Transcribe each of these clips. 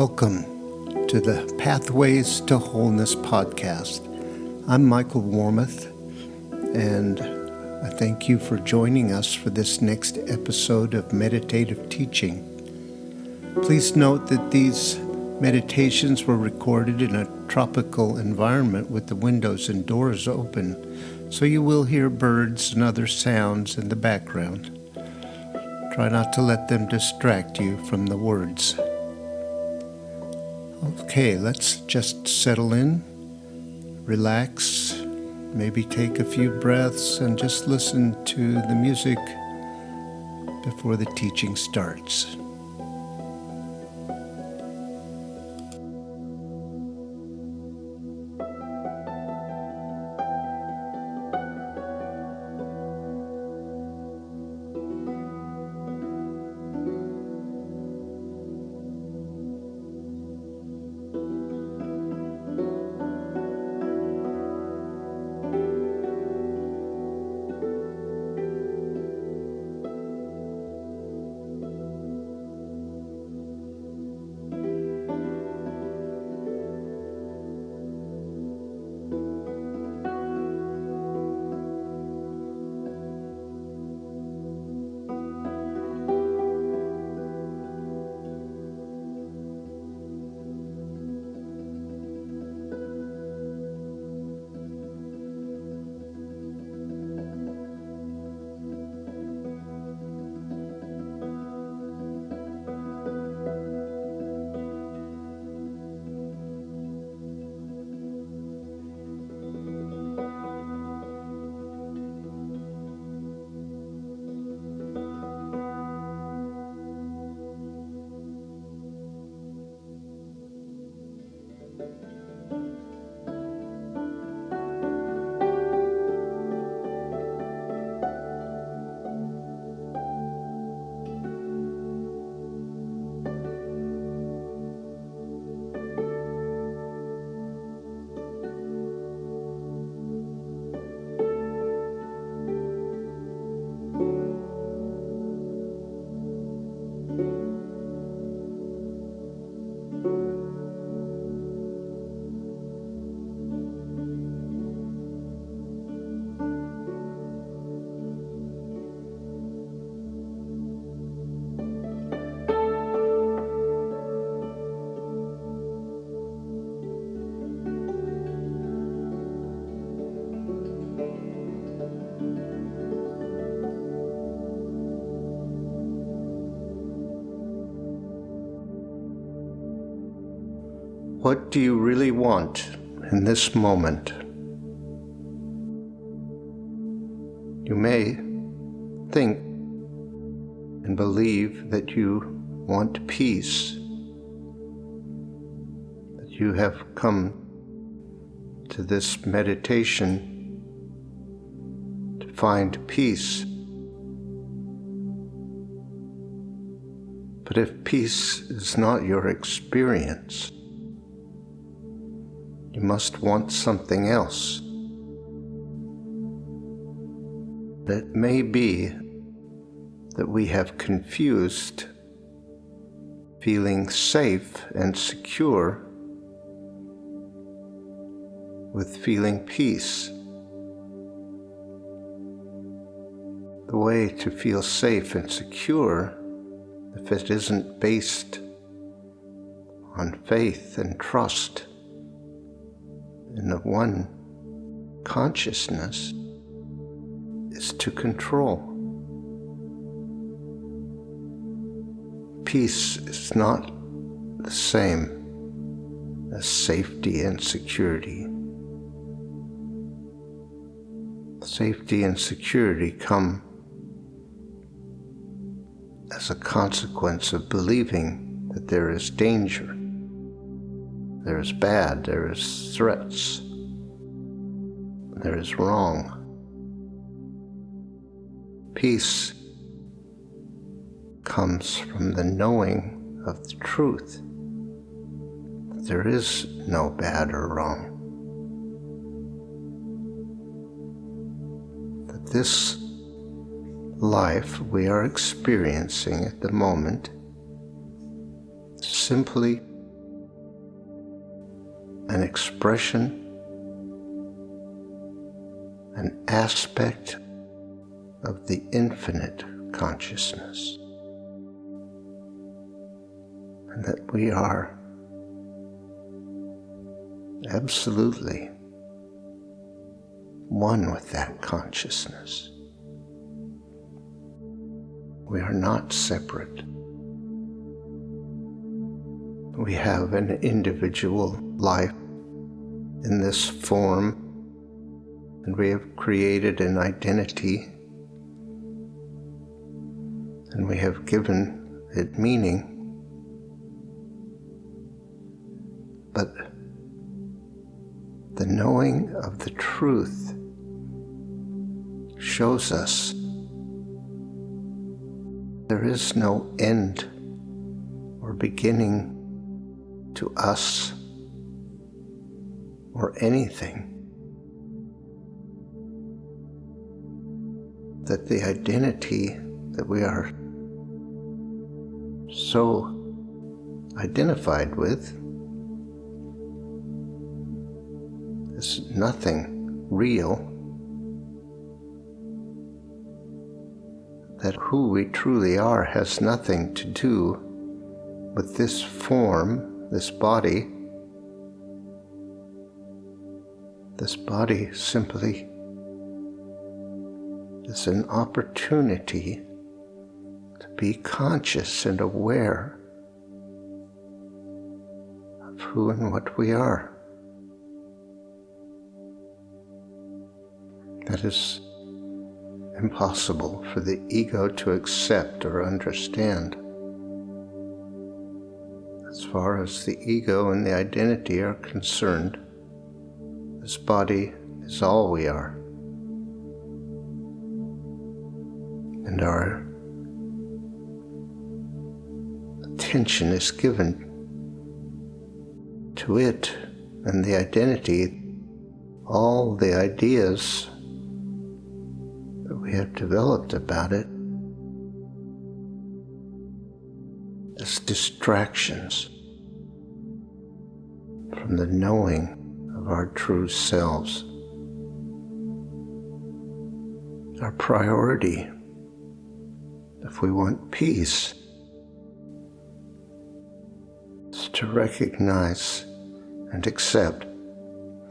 Welcome to the Pathways to Wholeness podcast. I'm Michael Warmoth, and I thank you for joining us for this next episode of meditative teaching. Please note that these meditations were recorded in a tropical environment with the windows and doors open, so you will hear birds and other sounds in the background. Try not to let them distract you from the words. Okay, let's just settle in, relax, maybe take a few breaths and just listen to the music before the teaching starts. What do you really want in this moment? You may think and believe that you want peace, that you have come to this meditation to find peace. But if peace is not your experience, you must want something else. It may be that we have confused feeling safe and secure with feeling peace. The way to feel safe and secure, if it isn't based on faith and trust in the one consciousness, is to control. Peace is not the same as safety and security. Safety and security come as a consequence of believing that there is danger. There is bad, there is threats, there is wrong. Peace comes from the knowing of the truth. There is no bad or wrong. That this life we are experiencing at the moment simply an expression, an aspect of the infinite consciousness, and that we are absolutely one with that consciousness. We are not separate. We have an individual life in this form, and we have created an identity, and we have given it meaning. But the knowing of the truth shows us there is no end or beginning to us or anything. That the identity that we are so identified with is nothing real. That who we truly are has nothing to do with this form, this body. This body simply is an opportunity to be conscious and aware of who and what we are. That is impossible for the ego to accept or understand. As far as the ego and the identity are concerned, this body is all we are. And our attention is given to it and the identity, all the ideas that we have developed about it as distractions from the knowing of our true selves. Our priority, if we want peace, is to recognize and accept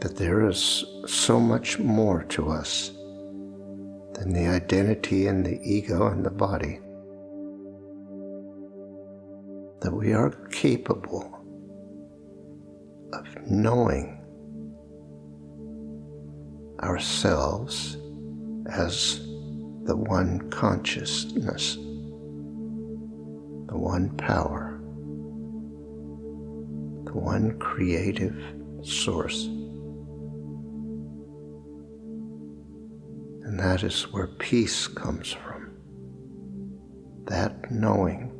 that there is so much more to us than the identity and the ego and the body. That we are capable of knowing ourselves as the one consciousness, the one power, the one creative source. And that is where peace comes from, that knowing.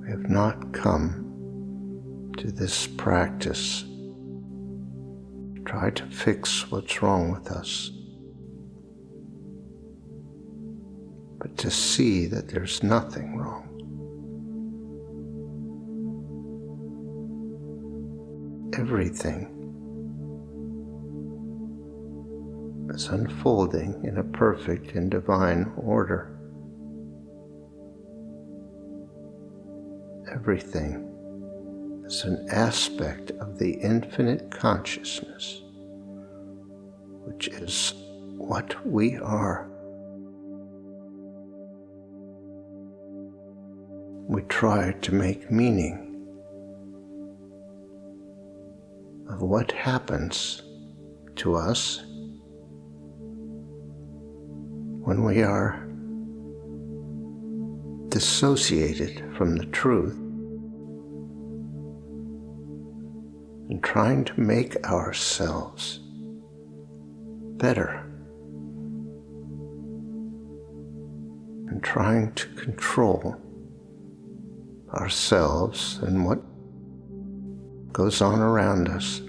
We have not come to this practice to try to fix what's wrong with us, but to see that there's nothing wrong. Everything is unfolding in a perfect and divine order. Everything is an aspect of the infinite consciousness, which is what we are. We try to make meaning of what happens to us when we are dissociated from the truth and trying to make ourselves better and trying to control ourselves and what goes on around us.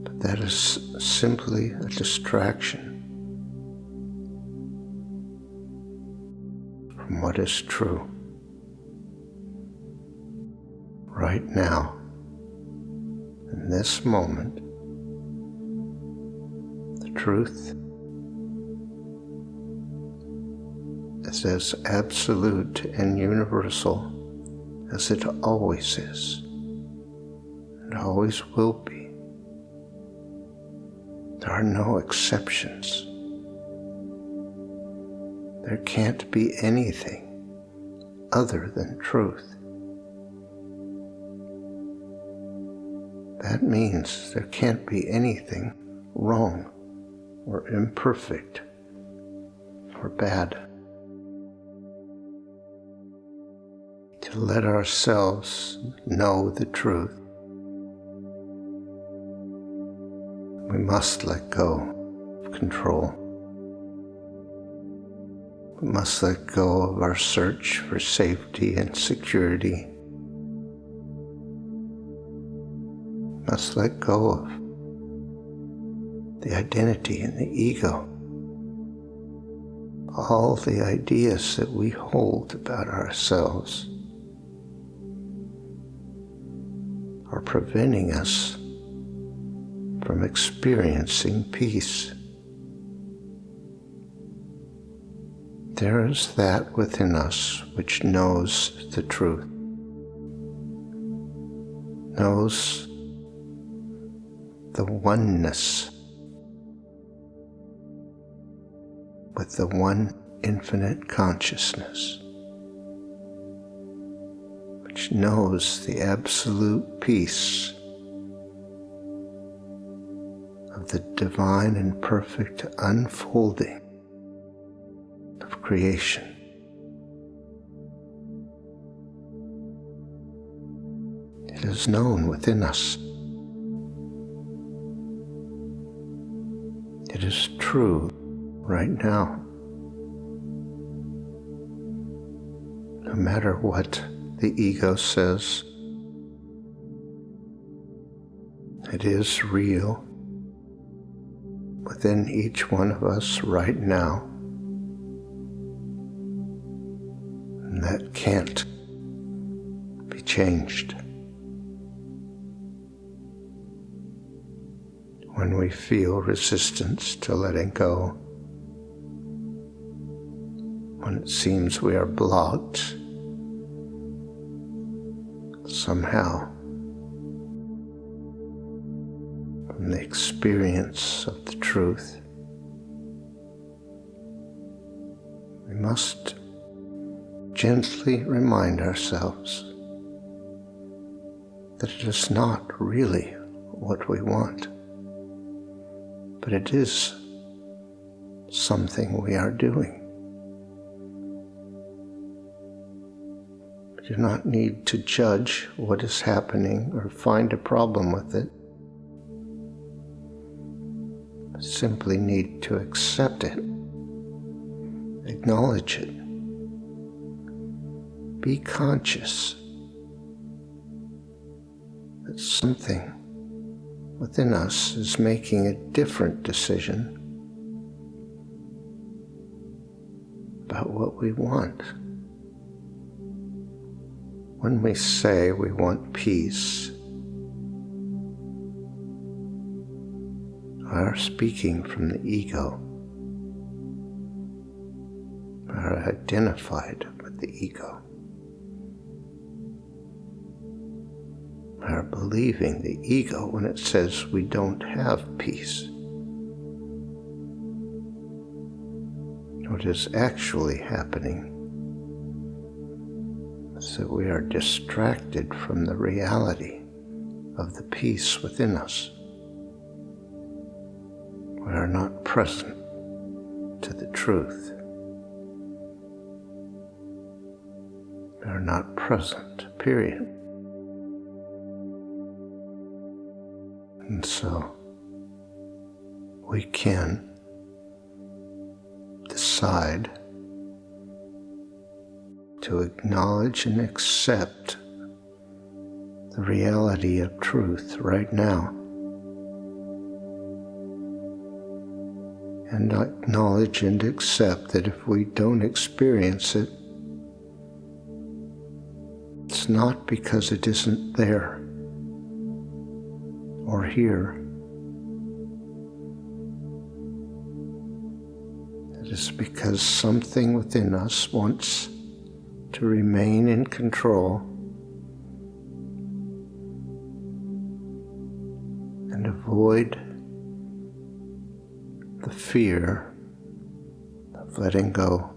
But that is simply a distraction from what is true. right now, in this moment, the truth is as absolute and universal as it always is, and always will be. There are no exceptions. There can't be anything other than truth. That means there can't be anything wrong or imperfect or bad. To let ourselves know the truth, we must let go of control. We must let go of our search for safety and security. We must let go of the identity and the ego, all the ideas that we hold about ourselves are preventing us from experiencing peace. There is that within us which knows the truth, knows the oneness with the one infinite consciousness, which knows the absolute peace of the divine and perfect unfolding of creation. It is known within us. It is true right now. No matter what the ego says, it is real within each one of us right now, and that can't be changed. When we feel resistance to letting go, when it seems we are blocked somehow from the experience of the truth, we must gently remind ourselves that it is not really what we want, but it is something we are doing. We do not need to judge what is happening or find a problem with it. We simply need to accept it, acknowledge it, be conscious that something within us is making a different decision about what we want. When we say we want peace, we are speaking from the ego. We are identified with the ego. We are believing the ego when it says we don't have peace. What is actually happening is that we are distracted from the reality of the peace within us. We are not present to the truth. We are not present, period. And so we can decide to acknowledge and accept the reality of truth right now, and acknowledge and accept that if we don't experience it, it's is not because it isn't there or here. It is because something within us wants to remain in control and avoid the fear of letting go.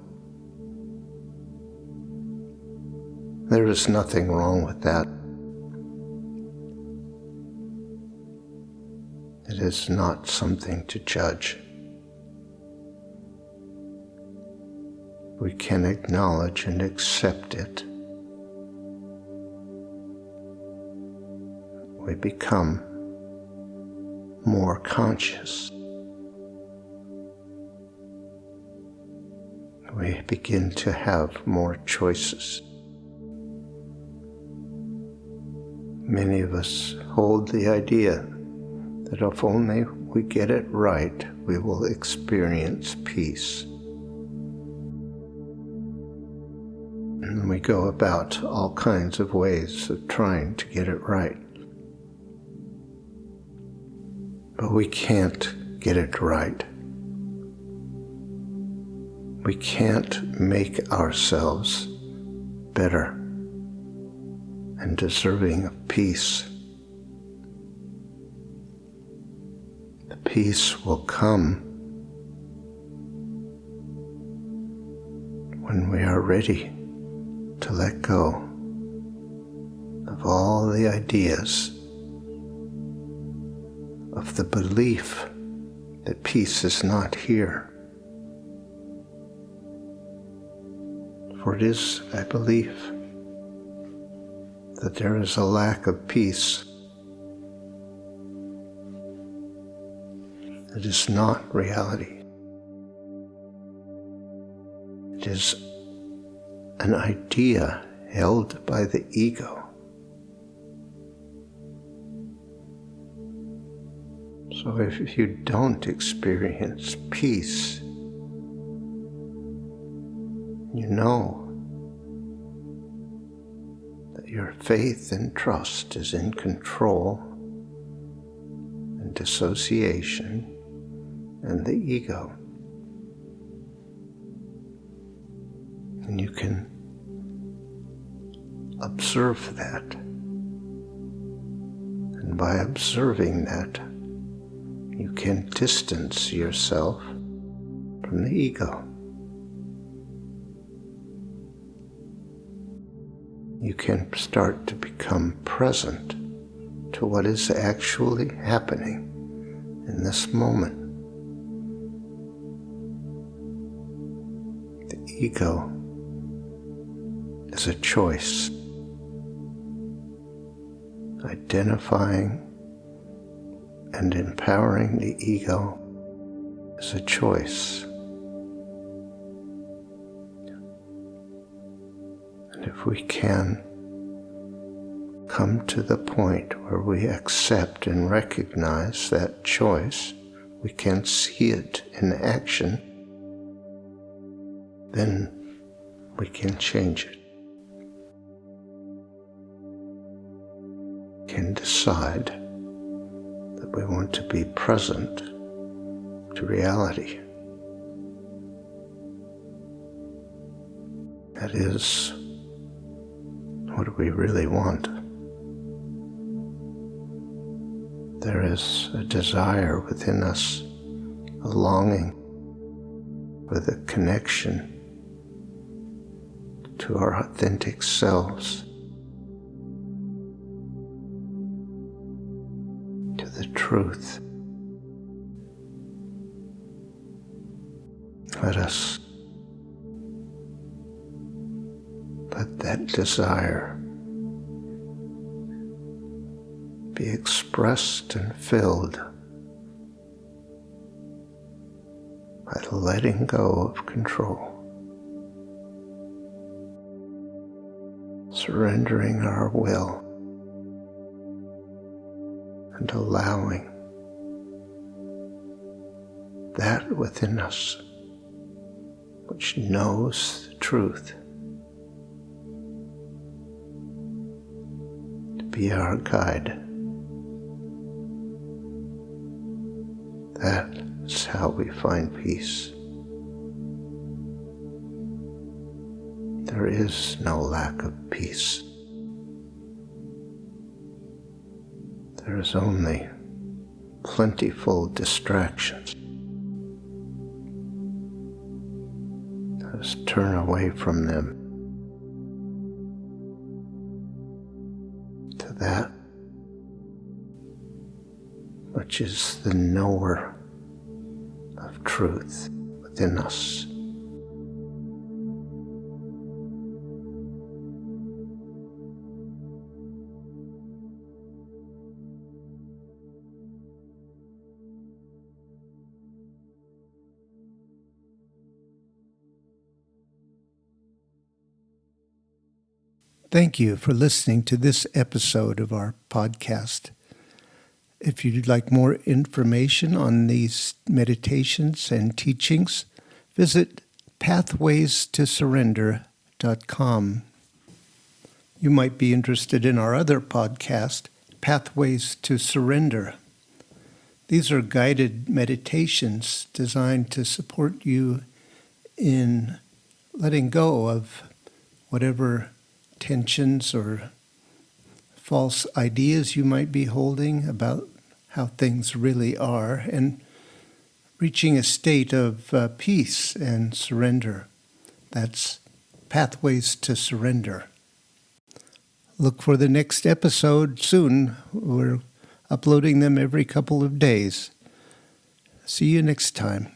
There is nothing wrong with that. It is not something to judge. We can acknowledge and accept it. We become more conscious. We begin to have more choices. Many of us hold the idea that if only we get it right, we will experience peace. And we go about all kinds of ways of trying to get it right. But we can't get it right. We can't make ourselves better and deserving of peace. The peace will come when we are ready to let go of all the ideas of the belief that peace is not here. For it is a belief that there is a lack of peace. It is not reality. It is an idea held by the ego. So if you don't experience peace, you know that your faith and trust is in control and dissociation and the ego. And you can observe that. And by observing that, you can distance yourself from the ego. You can start to become present to what is actually happening in this moment. The ego is a choice. Identifying and empowering the ego is a choice. And if we can come to the point where we accept and recognize that choice, we can see it in action, then we can change it. We can decide that we want to be present to reality. That is what we really want. There is a desire within us, a longing for the connection to our authentic selves, to the truth. Let us let that desire be expressed and filled by letting go of control, surrendering our will and allowing that within us which knows the truth be our guide. That's how we find peace. There is no lack of peace. There is only plentiful distractions. Let us turn away from them to that which is the knower of truth within us. Thank you for listening to this episode of our podcast. If you'd like more information on these meditations and teachings, visit pathwaystosurrender.com. You might be interested in our other podcast, Pathways to Surrender. These are guided meditations designed to support you in letting go of whatever tensions or false ideas you might be holding about how things really are, and reaching a state of peace and surrender. That's Pathways to Surrender. Look for the next episode soon. We're uploading them every couple of days. See you next time.